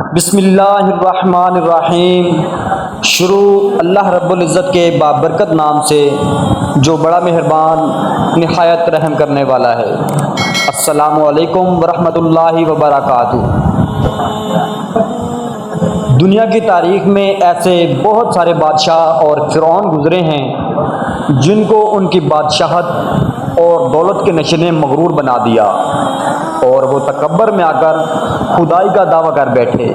بسم اللہ الرحمن الرحیم۔ شروع اللہ رب العزت کے بابرکت نام سے جو بڑا مہربان نہایت رحم کرنے والا ہے۔ السلام علیکم ورحمۃ اللہ وبرکاتہ۔ دنیا کی تاریخ میں ایسے بہت سارے بادشاہ اور فرعون گزرے ہیں جن کو ان کی بادشاہت اور دولت کے نشے نے مغرور بنا دیا اور وہ تکبر میں آ کر خدائی کا دعویٰ کر بیٹھے۔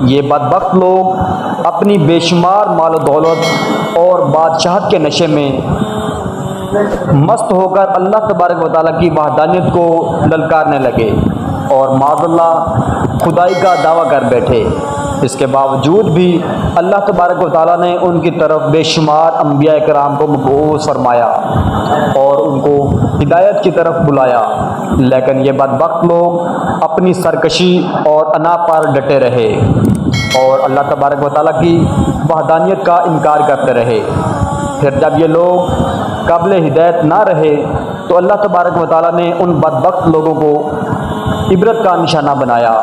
یہ بدبخت لوگ اپنی بے شمار مال و دولت اور بادشاہت کے نشے میں مست ہو کر اللہ تبارک و تعالیٰ کی وحدانیت کو للکارنے لگے اور معاذ اللہ خدائی کا دعویٰ کر بیٹھے۔ اس کے باوجود بھی اللہ تبارک و تعالیٰ نے ان کی طرف بے شمار انبیاء کرام کو مبعوث فرمایا اور ان کو ہدایت کی طرف بلایا، لیکن یہ بدبخت لوگ اپنی سرکشی اور انا پر ڈٹے رہے اور اللہ تبارک و تعالیٰ کی وحدانیت کا انکار کرتے رہے۔ پھر جب یہ لوگ قابل ہدایت نہ رہے تو اللہ تبارک و تعالیٰ نے ان بدبخت لوگوں کو عبرت کا نشانہ بنایا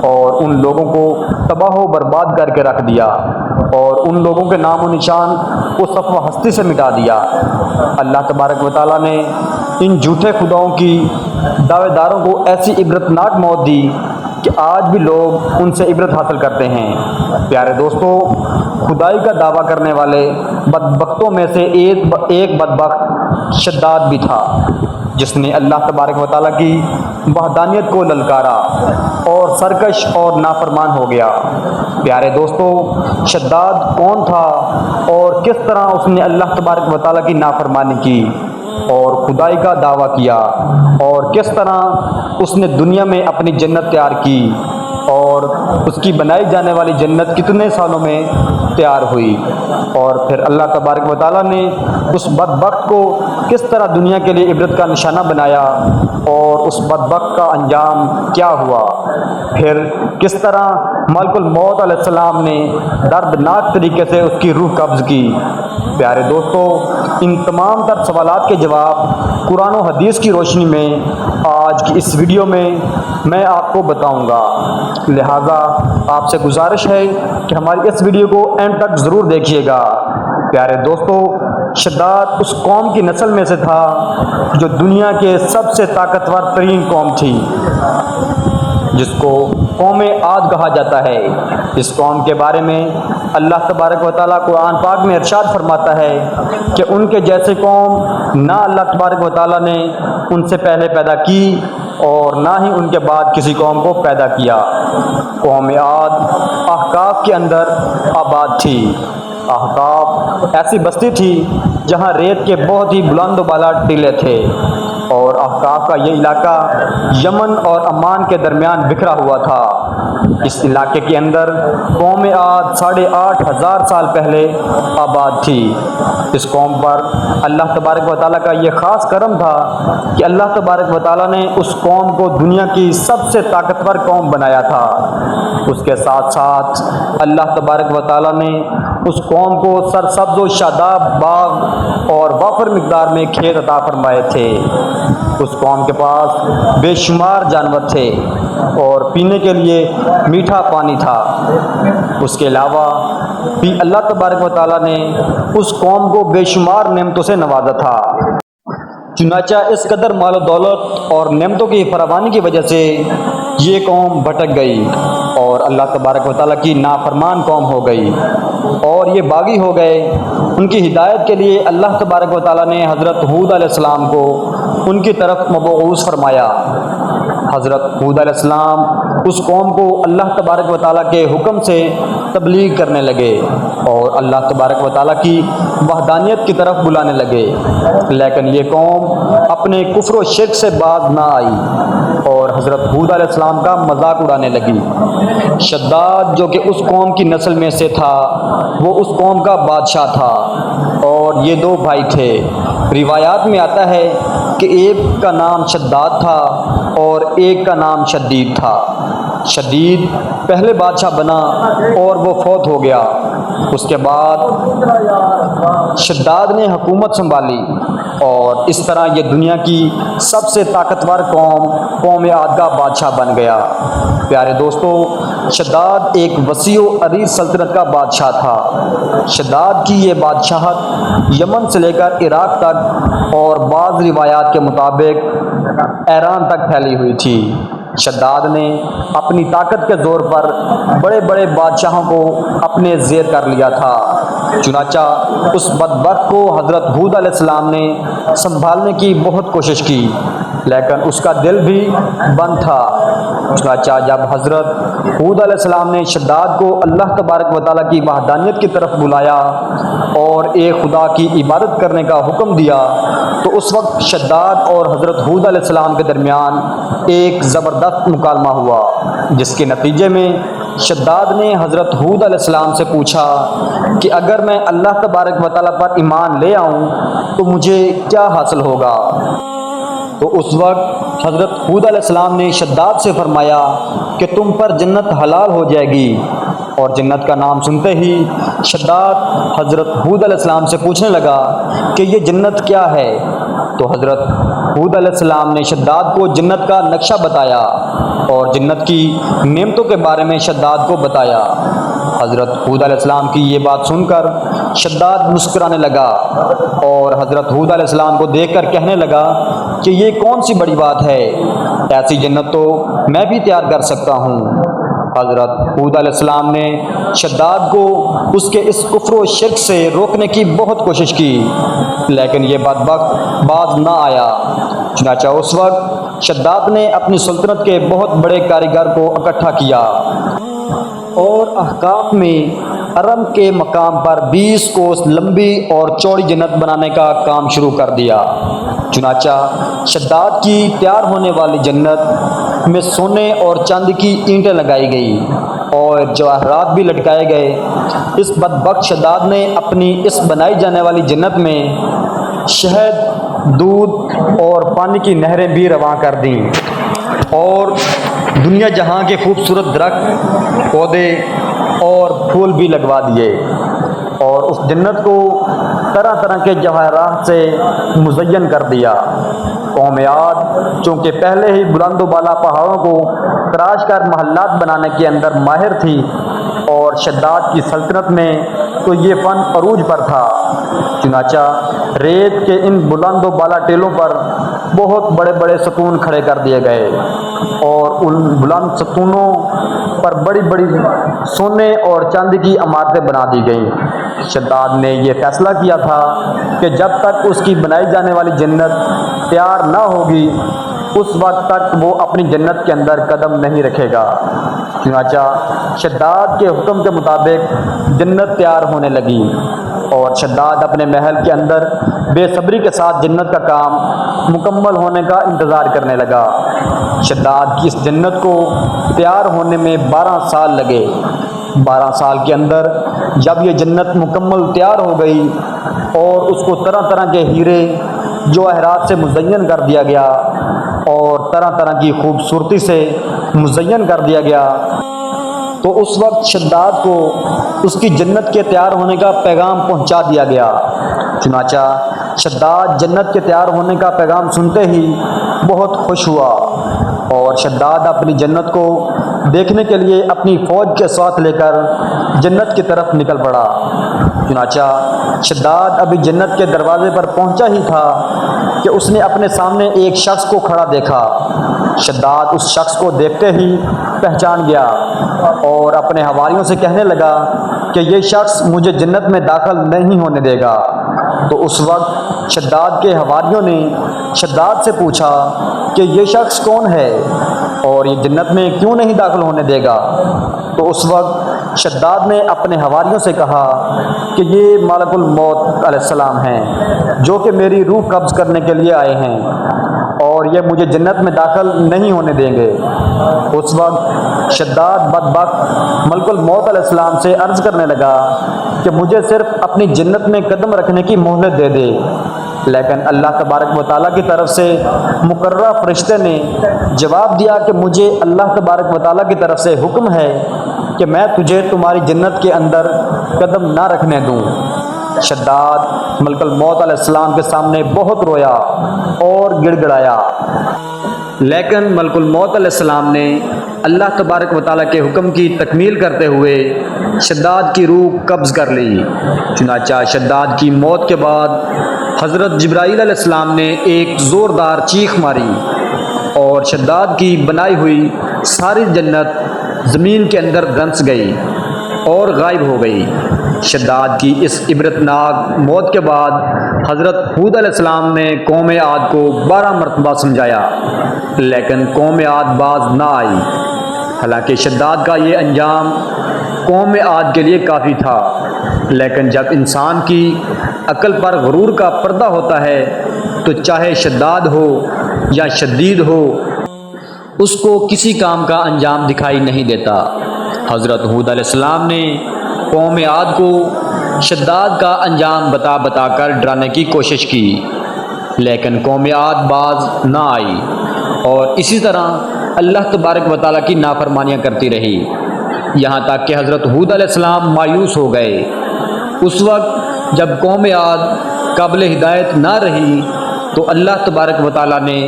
اور ان لوگوں کو تباہ و برباد کر کے رکھ دیا اور ان لوگوں کے نام و نشان کو صف و ہستی سے مٹا دیا۔ اللہ تبارک و تعالیٰ نے ان جھوٹے خداؤں کی دعوے داروں کو ایسی عبرتناک موت دی کہ آج بھی لوگ ان سے عبرت حاصل کرتے ہیں۔ پیارے دوستو، خدائی کا دعویٰ کرنے والے بدبختوں میں سے ایک بدبخت شداد بھی تھا جس نے اللہ تبارک و تعالیٰ کی وحدانیت کو للکارا اور سرکش اور نافرمان ہو گیا۔ پیارے دوستو، شداد کون تھا اور کس طرح اس نے اللہ تبارک و تعالیٰ کی نافرمانی کی اور خدائی کا دعویٰ کیا اور کس طرح اس نے دنیا میں اپنی جنت تیار کی اور اس کی بنائی جانے والی جنت کتنے سالوں میں تیار ہوئی، اور پھر اللہ تبارک و تعالیٰ نے اس بدبخت کو کس طرح دنیا کے لیے عبرت کا نشانہ بنایا اور اس بدبخت کا انجام کیا ہوا، پھر کس طرح ملک الموت علیہ السلام نے دردناک طریقے سے اس کی روح قبض کی۔ پیارے دوستو، ان تمام تر سوالات کے جواب قرآن و حدیث کی روشنی میں آج کی اس ویڈیو میں آپ کو بتاؤں گا، لہٰذا آپ سے گزارش ہے کہ ہماری اس ویڈیو کو اینڈ تک ضرور دیکھیے گا۔ پیارے دوستو، شداد اس قوم کی نسل میں سے تھا جو دنیا کے سب سے طاقتور ترین قوم تھی، جس کو قوم عاد کہا جاتا ہے۔ اس قوم کے بارے میں اللہ تبارک و تعالیٰ قرآن پاک میں ارشاد فرماتا ہے کہ ان کے جیسے قوم نہ اللہ تبارک و تعالیٰ نے ان سے پہلے پیدا کی اور نہ ہی ان کے بعد کسی قوم کو پیدا کیا۔ قوم عاد احقاف کے اندر آباد تھی۔ احقاف ایسی بستی تھی جہاں ریت کے بہت ہی بلند و بالا ٹیلے تھے اور احقاف کا یہ علاقہ یمن اور عمان کے درمیان بکھرا ہوا تھا۔ اس علاقے کے اندر قوم عاد 8,500 سال پہلے آباد تھی۔ اس قوم پر اللہ تبارک و تعالیٰ کا یہ خاص کرم تھا کہ اللہ تبارک و تعالیٰ نے اس قوم کو دنیا کی سب سے طاقتور قوم بنایا تھا۔ اس کے ساتھ ساتھ اللہ تبارک و تعالیٰ نے اس قوم کو سرسبز و شاداب باغ اور وافر مقدار میں کھیت عطا فرمائے تھے۔ اس قوم کے پاس بے شمار جانور تھے اور پینے کے لیے میٹھا پانی تھا۔ اس کے علاوہ بھی اللہ تبارک و تعالیٰ نے اس قوم کو بے شمار نعمتوں سے نوازا تھا۔ چنانچہ اس قدر مال و دولت اور نعمتوں کی فراوانی کی وجہ سے یہ قوم بھٹک گئی اور اللہ تبارک و تعالیٰ کی نافرمان قوم ہو گئی اور یہ باغی ہو گئے۔ ان کی ہدایت کے لیے اللہ تبارک و تعالیٰ نے حضرت ہود علیہ السلام کو ان کی طرف مبعوث فرمایا۔ حضرت ہود علیہ السلام اس قوم کو اللہ تبارک و تعالیٰ کے حکم سے تبلیغ کرنے لگے اور اللہ تبارک و تعالیٰ کی وحدانیت کی طرف بلانے لگے، لیکن یہ قوم اپنے کفر و شرک سے باز نہ آئی اور حضرت ہود علیہ السلام کا مذاق اڑانے لگی۔ شداد جو کہ اس قوم کی نسل میں سے تھا، وہ اس قوم کا بادشاہ تھا اور یہ 2 بھائی تھے۔ روایات میں آتا ہے کہ ایک کا نام شداد تھا اور ایک کا نام شدید تھا۔ شدید پہلے بادشاہ بنا اور وہ فوت ہو گیا۔ اس کے بعد شداد نے حکومت سنبھالی اور اس طرح یہ دنیا کی سب سے طاقتور قوم عاد کا بادشاہ بن گیا۔ پیارے دوستو، شداد ایک وسیع و عریض سلطنت کا بادشاہ تھا۔ شداد کی یہ بادشاہت یمن سے لے کر عراق تک اور بعض روایات کے مطابق ایران تک پھیلی ہوئی تھی۔ شداد نے اپنی طاقت کے زور پر بڑے بڑے بادشاہوں کو اپنے زیر کر لیا تھا۔ چنانچہ اس بدبخت کو حضرت ہود علیہ السلام نے سنبھالنے کی بہت کوشش کی، لیکن اس کا دل بھی بند تھا۔ چنانچہ جب حضرت ہود علیہ السلام نے شداد کو اللہ تبارک و تعالیٰ کی وحدانیت کی طرف بلایا اور ایک خدا کی عبادت کرنے کا حکم دیا، تو اس وقت شداد اور حضرت ہود علیہ السلام کے درمیان ایک زبردست مکالمہ ہوا، جس کے نتیجے میں شداد نے حضرت ہود علیہ السلام سے پوچھا کہ اگر میں اللہ تبارک و تعالیٰ پر ایمان لے آؤں تو مجھے کیا حاصل ہوگا؟ تو اس وقت حضرت ہود علیہ السلام نے شداد سے فرمایا کہ تم پر جنت حلال ہو جائے گی۔ اور جنت کا نام سنتے ہی شداد حضرت ہود علیہ السلام سے پوچھنے لگا کہ یہ جنت کیا ہے؟ تو حضرت ہود علیہ السلام نے شداد کو جنت کا نقشہ بتایا اور جنت کی نعمتوں کے بارے میں شداد کو بتایا۔ حضرت ہود علیہ السلام کی یہ بات سن کر شداد مسکرانے لگا اور حضرت ہود علیہ السلام کو دیکھ کر کہنے لگا کہ یہ کون سی بڑی بات ہے، ایسی جنت تو میں بھی تیار کر سکتا ہوں۔ حضرت ہود علیہ السلام نے شداد کو اس کے اس کفر و شرک سے روکنے کی بہت کوشش کی، لیکن یہ بدبخت باز نہ آیا۔ چنانچہ اس وقت شداد نے اپنی سلطنت کے بہت بڑے کاریگر کو اکٹھا کیا اور احقاف میں ارم کے مقام پر 20 کوس لمبی اور چوڑی جنت بنانے کا کام شروع کر دیا۔ چنانچہ شداد کی تیار ہونے والی جنت میں سونے اور چاندی کی اینٹیں لگائی گئی اور جواہرات بھی لٹکائے گئے۔ اس بدبخت شداد نے اپنی اس بنائی جانے والی جنت میں شہد، دودھ اور پانی کی نہریں بھی رواں کر دیں اور دنیا جہاں کے خوبصورت درخت، پودے اور پھول بھی لگوا دیے، اور اس جنت کو طرح طرح کے جواہرات سے مزین کر دیا۔ قوم عاد چونکہ پہلے ہی بلند و بالا پہاڑوں کو تراش کر محلات بنانے کے اندر ماہر تھی، اور شداد کی سلطنت میں تو یہ فن عروج پر تھا۔ چنانچہ ریت کے ان بلند و بالا ٹیلوں پر بہت بڑے بڑے ستون کھڑے کر دیے گئے اور ان بلند ستونوں پر بڑی بڑی سونے اور چاندی کی عمارتیں بنا دی گئیں۔ شداد نے یہ فیصلہ کیا تھا کہ جب تک اس کی بنائی جانے والی جنت تیار نہ ہوگی اس وقت تک وہ اپنی جنت کے اندر قدم نہیں رکھے گا۔ چنانچہ شداد کے حکم کے مطابق جنت تیار ہونے لگی اور شداد اپنے محل کے اندر بے صبری کے ساتھ جنت کا کام مکمل ہونے کا انتظار کرنے لگا۔ شداد کی اس جنت کو تیار ہونے میں 12 سال لگے۔ 12 سال کے اندر جب یہ جنت مکمل تیار ہو گئی اور اس کو طرح طرح کے ہیرے جواہرات سے مزین کر دیا گیا اور طرح طرح کی خوبصورتی سے مزین کر دیا گیا، تو اس وقت شداد کو اس کی جنت کے تیار ہونے کا پیغام پہنچا دیا گیا۔ چنانچہ شداد جنت کے تیار ہونے کا پیغام سنتے ہی بہت خوش ہوا اور شداد اپنی جنت کو دیکھنے کے لیے اپنی فوج کے ساتھ لے کر جنت کی طرف نکل پڑا۔ چنانچہ شداد ابھی جنت کے دروازے پر پہنچا ہی تھا کہ اس نے اپنے سامنے ایک شخص کو کھڑا دیکھا۔ شداد اس شخص کو دیکھتے ہی پہچان گیا اور اپنے حواریوں سے کہنے لگا کہ یہ شخص مجھے جنت میں داخل نہیں ہونے دے گا۔ تو اس وقت شداد کے حواریوں نے شداد سے پوچھا کہ یہ شخص کون ہے اور یہ جنت میں کیوں نہیں داخل ہونے دے گا؟ تو اس وقت شداد نے اپنے حواریوں سے کہا کہ یہ ملک الموت علیہ السلام ہیں جو کہ میری روح قبض کرنے کے لیے آئے ہیں اور یہ مجھے جنت میں داخل نہیں ہونے دیں گے۔ اس وقت شداد بدبخت ملک الموت علیہ السلام سے عرض کرنے لگا کہ مجھے صرف اپنی جنت میں قدم رکھنے کی مہلت دے دے، لیکن اللہ تبارک و تعالیٰ کی طرف سے مقررہ فرشتے نے جواب دیا کہ مجھے اللہ تبارک و تعالیٰ کی طرف سے حکم ہے کہ میں تجھے تمہاری جنت کے اندر قدم نہ رکھنے دوں۔ شداد ملک الموت علیہ السلام کے سامنے بہت رویا اور گڑ گڑایا، لیکن ملک الموت علیہ السلام نے اللہ تبارک و تعالیٰ کے حکم کی تکمیل کرتے ہوئے شداد کی روح قبض کر لی۔ چنانچہ شداد کی موت کے بعد حضرت جبرائیل علیہ السلام نے ایک زوردار چیخ ماری اور شداد کی بنائی ہوئی ساری جنت زمین کے اندر دھنس گئی اور غائب ہو گئی۔ شداد کی اس عبرتناک موت کے بعد حضرت ہود علیہ السلام نے قوم عاد کو 12 مرتبہ سمجھایا، لیکن قوم عاد باز نہ آئی۔ حالانکہ شداد کا یہ انجام قوم عاد کے لیے کافی تھا، لیکن جب انسان کی عقل پر غرور کا پردہ ہوتا ہے تو چاہے شداد ہو یا شدید ہو، اس کو کسی کام کا انجام دکھائی نہیں دیتا۔ حضرت ہود علیہ السلام نے قوم عاد کو شداد کا انجام بتا بتا کر ڈرانے کی کوشش کی، لیکن قوم عاد باز نہ آئی اور اسی طرح اللہ تبارک و تعالیٰ کی نافرمانیاں کرتی رہی، یہاں تک کہ حضرت ہود علیہ السلام مایوس ہو گئے۔ اس وقت جب قوم عاد قابل ہدایت نہ رہی تو اللہ تبارک و تعالیٰ نے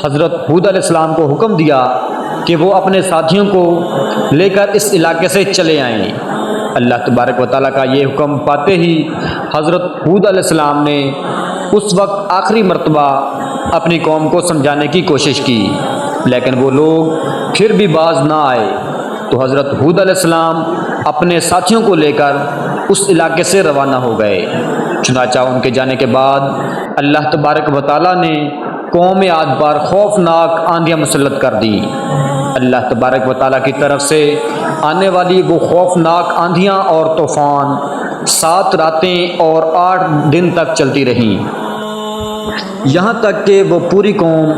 حضرت ہود علیہ السلام کو حکم دیا کہ وہ اپنے ساتھیوں کو لے کر اس علاقے سے چلے آئیں۔ اللہ تبارک و تعالیٰ کا یہ حکم پاتے ہی حضرت ہود علیہ السلام نے اس وقت آخری مرتبہ اپنی قوم کو سمجھانے کی کوشش کی، لیکن وہ لوگ پھر بھی باز نہ آئے تو حضرت ہود علیہ السلام اپنے ساتھیوں کو لے کر اس علاقے سے روانہ ہو گئے۔ چنانچہ ان کے جانے کے بعد اللہ تبارک و تعالیٰ نے قوم عاد پر خوفناک آندھیاں مسلط کر دی۔ اللہ تبارک و تعالیٰ کی طرف سے آنے والی وہ خوفناک آندھیاں اور طوفان 7 راتیں اور 8 دن تک چلتی رہیں، یہاں تک کہ وہ پوری قوم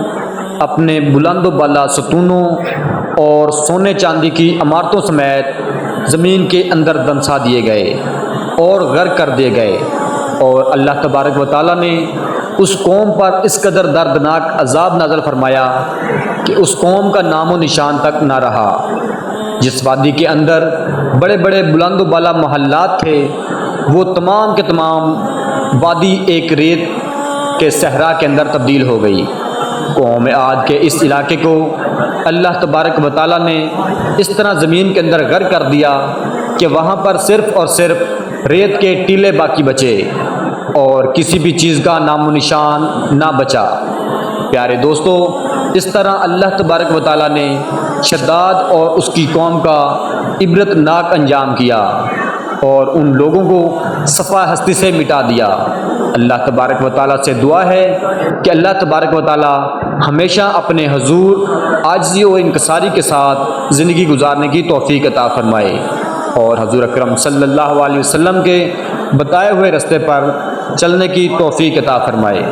اپنے بلند و بالا ستونوں اور سونے چاندی کی عمارتوں سمیت زمین کے اندر دنسا دیے گئے اور غرق کر دیے گئے، اور اللہ تبارک و تعالیٰ نے اس قوم پر اس قدر دردناک عذاب نازل فرمایا کہ اس قوم کا نام و نشان تک نہ رہا۔ جس وادی کے اندر بڑے بڑے بلند و بالا محلات تھے، وہ تمام کے تمام وادی ایک ریت کے صحرا کے اندر تبدیل ہو گئی۔ قوم عاد کے اس علاقے کو اللہ تبارک و تعالیٰ نے اس طرح زمین کے اندر غرق کر دیا کہ وہاں پر صرف اور صرف ریت کے ٹیلے باقی بچے اور کسی بھی چیز کا نام و نشان نہ بچا۔ پیارے دوستو، اس طرح اللہ تبارک و تعالیٰ نے شداد اور اس کی قوم کا عبرتناک انجام کیا اور ان لوگوں کو صفحہ ہستی سے مٹا دیا۔ اللہ تبارک و تعالیٰ سے دعا ہے کہ اللہ تبارک و تعالیٰ ہمیشہ اپنے حضور عاجزی و انکساری کے ساتھ زندگی گزارنے کی توفیق عطا فرمائے اور حضور اکرم صلی اللہ علیہ وسلم کے بتائے ہوئے راستے پر چلنے کی توفیق عطا فرمائے۔